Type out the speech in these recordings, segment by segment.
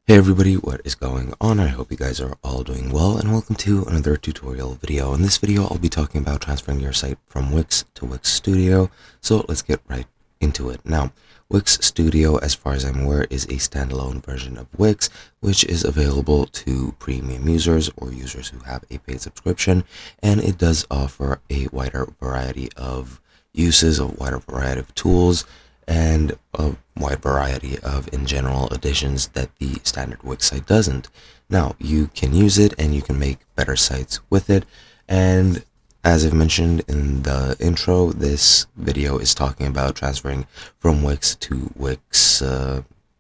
Hey everybody, what is going on? I hope you guys are all doing well, and welcome to another tutorial video. In this video, I'll be talking about transferring your site from Wix to Wix Studio, so let's get right into it. Now, Wix Studio, as far as I'm aware, is a standalone version of Wix, which is available to premium users or users who have a paid subscription, and it does offer a wider variety of uses, a wider variety of tools, and a wide variety of, in general, additions that the standard Wix site doesn't. Now, you can use it and you can make better sites with it, and as I've mentioned in the intro, this video is talking about transferring from Wix to Wix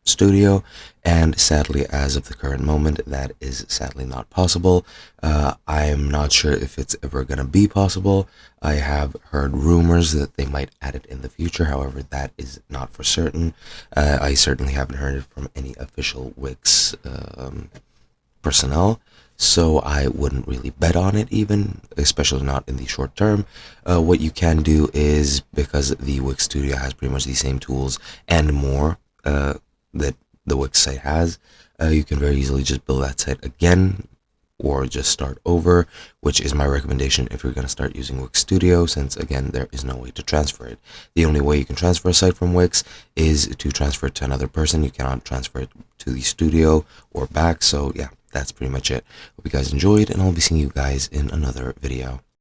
Studio, and sadly, as of the current moment, that is sadly not possible. I'm not sure if it's ever going to be possible. I have heard rumors that they might add it in the future, however, that is not for certain. I certainly haven't heard it from any official Wix personnel, so I wouldn't really bet on it even, especially not in the short term. What you can do is, because the Wix Studio has pretty much the same tools and more that the Wix site has, you can very easily just build that site again or just start over, which is my recommendation if you're going to start using Wix Studio, since again there is no way to transfer it. The only way you can transfer a site from Wix is to transfer it to another person. You cannot transfer it to the studio or back. So yeah, that's pretty much it. Hope you guys enjoyed, and I'll be seeing you guys in another video.